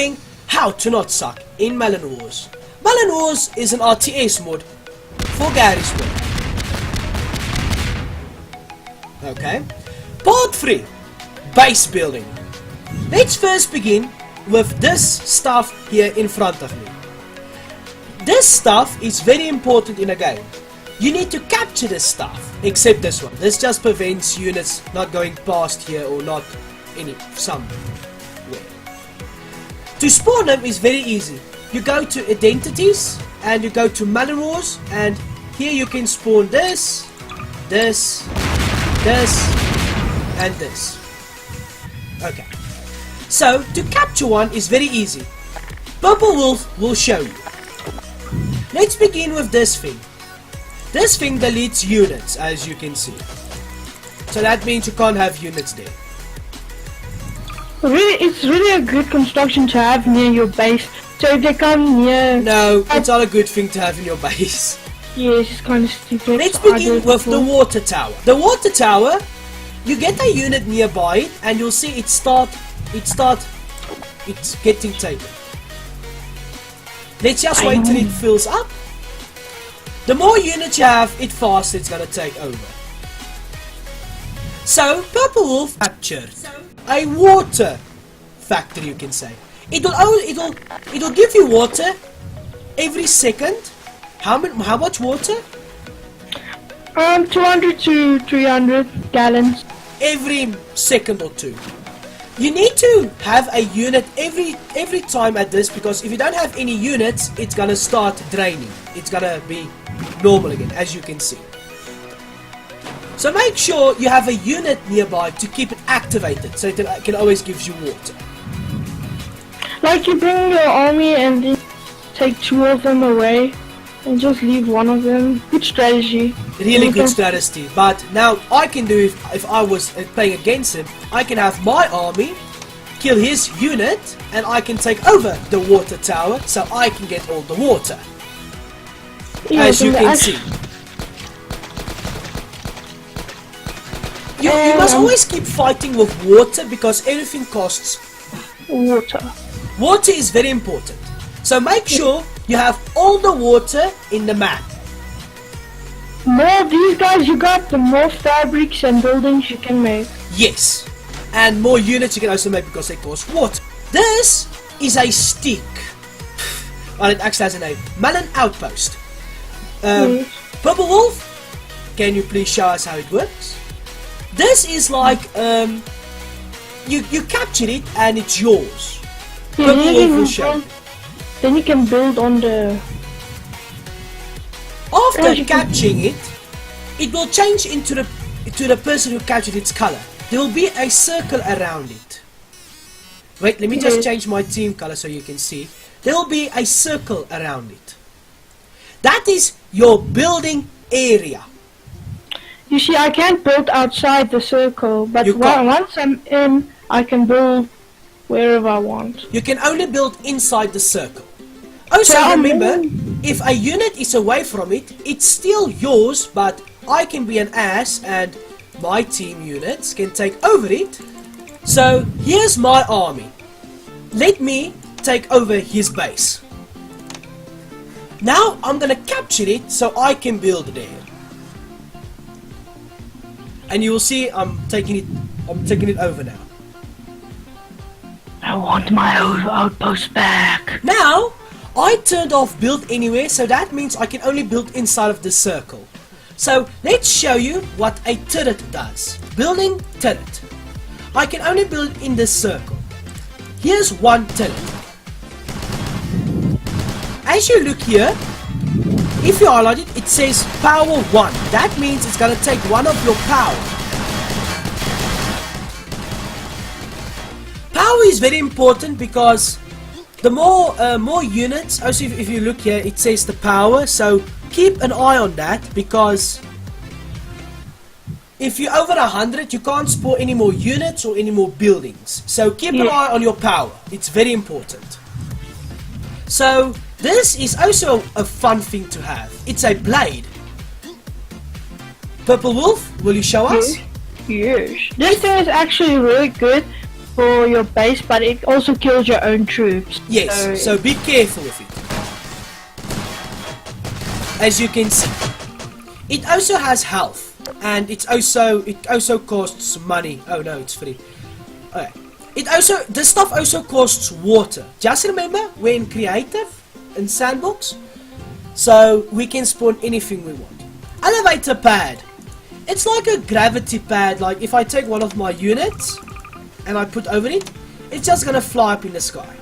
showing how to not suck in Melon Wars. Melon Wars is an RTS mod for garage build. Okay. Part 3. Base building. Let's first begin with this stuff here in front of me. This stuff is very important in a game. You need to capture this stuff, except this one. This just prevents units not going past here or not somewhere. To spawn them is very easy. You go to identities and you go to Melon Wars, and here you can spawn this, this, and this. Okay. So to capture one is very easy. Purple Wolf will show you. Let's begin with this thing. This thing deletes units, as you can see. So that means you can't have units there. Really, it's really a good construction to have near your base. So if they come near... No, it's not a good thing to have in your base. Yes, it's kind of stupid. Let's begin with the water tower. The water tower, you get a unit nearby it, and you'll see it's getting taken. Let's just wait till it fills up. The more units you have, it faster it's gonna take over. So, Purple Wolf captured a water factory, you can say. It'll give you water every second. How much water? 200 to 300 gallons. Every second or two. You need to have a unit every time at this, because if you don't have any units, it's gonna start draining. It's gonna be normal again, as you can see. So make sure you have a unit nearby to keep it activated, so it can always give you water. Like you bring your army and then take 2 of them away and just leave 1 of them. Good strategy. Really good strategy. But now I can do, if I was playing against him, I can have my army kill his unit, and I can take over the water tower, so I can get all the water. Yeah, as you can see. You must always keep fighting with water, because everything costs water. Water is very important. So make sure you have all the water in the map. More of these guys you got, the more fabrics and buildings you can make. Yes. And more units you can also make, because they cost water. This is a stick. Well, it actually has a name. Melon Outpost. Purple Wolf, can you please show us how it works? This is like, you capture it and it's yours. Purple Wolf will show. Then you can build on the... After capturing it, it will change into the person who captured its color. There will be a circle around it. Wait, let me just change my team color so you can see. There will be a circle around it. That is your building area. You see, I can't build outside the circle, but once I'm in, I can build wherever I want. You can only build inside the circle. Also remember, if a unit is away from it, it's still yours, but I can be an ass and my team units can take over it. So here's my army. Let me take over his base. Now I'm gonna capture it so I can build there. And you will see I'm taking it over now. I want my outpost back. Now I turned off build anywhere, so that means I can only build inside of the circle. So let's show you what a turret does. Building turret. I can only build in this circle. Here's one turret. As you look here, if you highlight it, it says power 1. That means it's gonna take 1 of your power. Power is very important, because the more units, also if you look here, it says the power, so keep an eye on that, because if you're over 100, you can't spawn any more units or any more buildings. So keep an eye on your power. It's very important. So this is also a fun thing to have. It's a blade. Purple Wolf, will you show us? Yes. This thing is actually really good for your base, but it also kills your own troops. Yes, so be careful with it. As you can see, it also has health, and it also costs money. Oh no, it's free. Okay. This stuff also costs water. Just remember, we're in creative in sandbox, so we can spawn anything we want. Elevator pad. It's like a gravity pad. Like if I take one of my units and I put over it, it's just gonna fly up in the sky.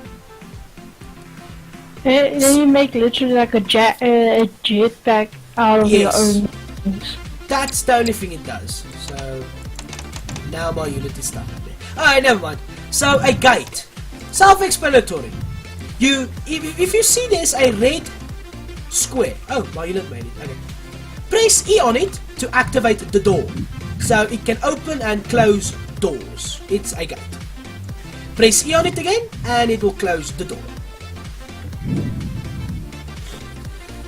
And then you make literally like a jetpack out of your own things. That's the only thing it does. So now my unit is stuck up there. Alright, never mind. So a gate. Self-explanatory. If you see there's a red square. Oh, my unit made it. Okay. Press E on it to activate the door. So it can open and close doors. It's a gate. Press E on it again and it will close the door.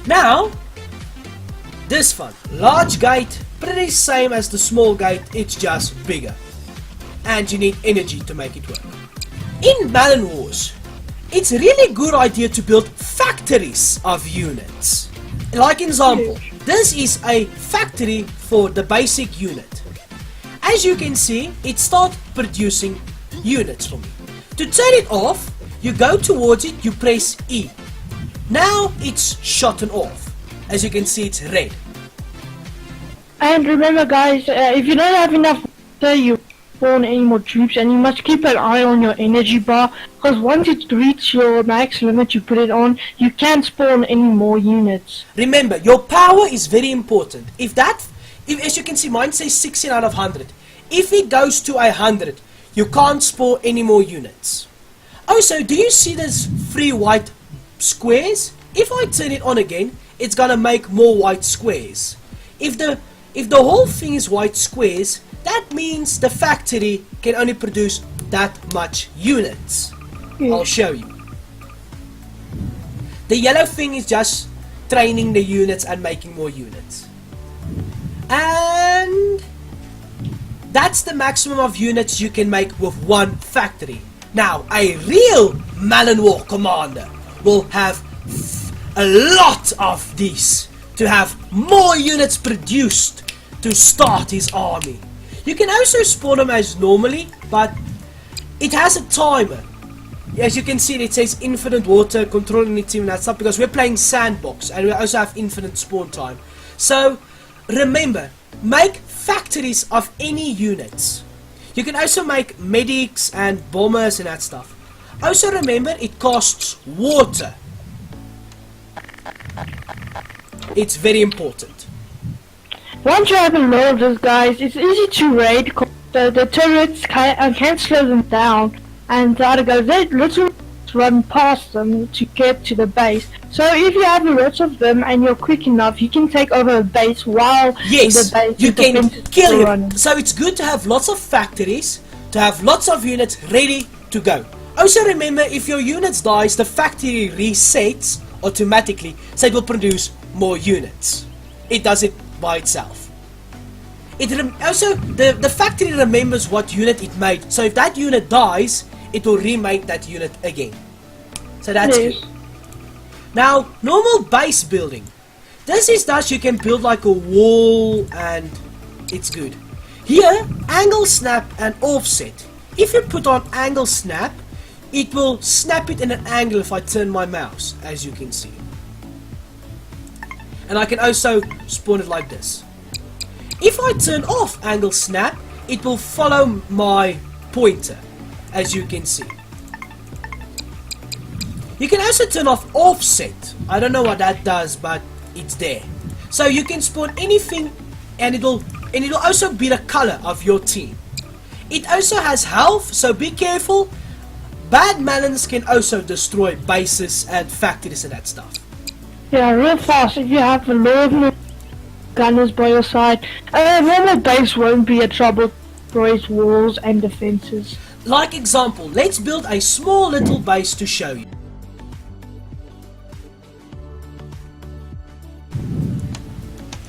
Now, this one. Large gate, pretty same as the small gate, it's just bigger. And you need energy to make it work. In Melon Wars, it's a really good idea to build factories of units. Like example, this is a factory for the basic unit. As you can see, it starts producing units for me. To turn it off, you go towards it, you press E. Now it's shut off. As you can see, it's red. And remember guys, if you don't have enough water, you spawn any more troops, and you must keep an eye on your energy bar, because once it reaches your max limit you put it on, you can't spawn any more units. Remember, your power is very important. If as you can see, mine says 16 out of 100. If it goes to 100, you can't spawn any more units. Also, do you see those 3 white squares? If I turn it on again, it's gonna make more white squares. If the whole thing is white squares, that means the factory can only produce that much units. I'll show you. The yellow thing is just training the units and making more units. And that's the maximum of units you can make with one factory. Now, a real Melon War commander will have a lot of these to have more units produced to start his army. You can also spawn them as normally, but it has a timer. As you can see, it says infinite water, controlling the team and that stuff, because we're playing sandbox and we also have infinite spawn time. So remember, make factories of any units. You can also make medics and bombers and that stuff. Also remember, it costs water. It's very important. Once you have a lot of those guys, it's easy to raid, because the turrets can't slow them down, and the other guys, they literally run past them to get to the base. So if you have lots of them and you're quick enough, you can take over a base while the base you can kill running. him. So it's good to have lots of factories, to have lots of units ready to go. Also remember, if your units dies, the factory resets automatically, so it will produce more units. It does it by itself. Also, the factory remembers what unit it made, so if that unit dies, it will remake that unit again. So that's good. Now, normal base building. This is that you can build like a wall, and it's good. Here, angle snap and offset. If you put on angle snap, it will snap it in an angle if I turn my mouse, as you can see. And I can also spawn it like this. If I turn off angle snap, it will follow my pointer, as you can see. You can also turn off offset. I don't know what that does, but it's there. So you can spawn anything, and it'll also be the color of your team. It also has health, so be careful. Bad melons can also destroy bases and factories and that stuff. Yeah, real fast. If you have a lot of gunners by your side, a normal base won't be a trouble for its walls and defenses. Like example, let's build a small little base to show you.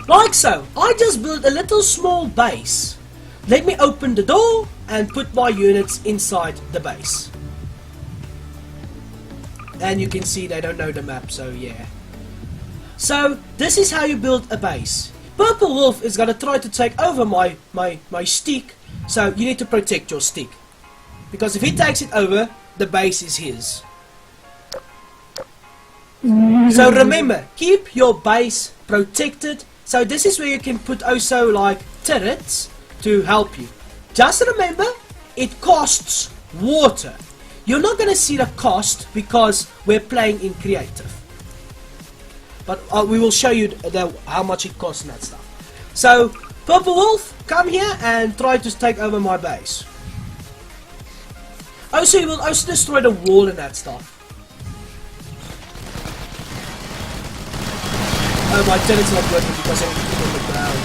Like so, I just built a little small base. let me open the door and put my units inside the base. And you can see they don't know the map, so yeah. So this is how you build a base. Purple Wolf is gonna try to take over my stick, so you need to protect your stick. Because if he takes it over, the base is his. So remember, keep your base protected. So this is where you can put also like turrets to help you. Just remember, it costs water. You're not gonna see the cost because we're playing in creative. But we will show you how much it costs and that stuff. So, Purple Wolf, come here and try to take over my base. Also, you will also destroy the wall and that stuff. Oh, my turret's not working because I need to put it on the ground.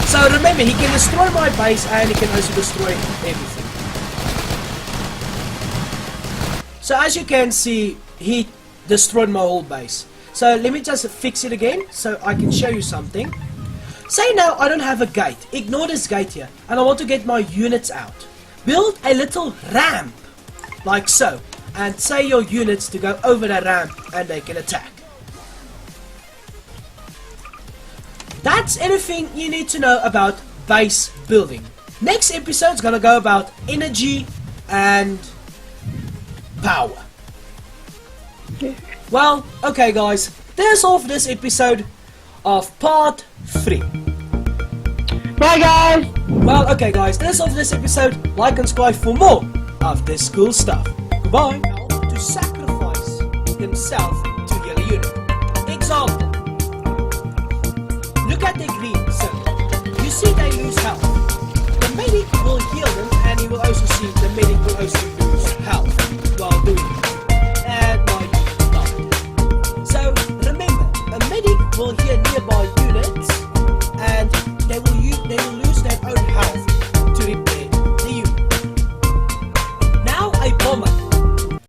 So remember, he can destroy my base and he can also destroy everything. So as you can see, he destroyed my whole base. So let me just fix it again so I can show you something. Say now I don't have a gate. Ignore this gate here. And I want to get my units out. Build a little ramp. Like so. And say your units to go over the ramp and they can attack. That's everything you need to know about base building. Next episode is gonna go about energy and power. Well, okay guys, that's all for this episode of part 3. Bye guys! Well, okay guys, that's all for this episode. Like and subscribe for more of this cool stuff. Goodbye. To sacrifice himself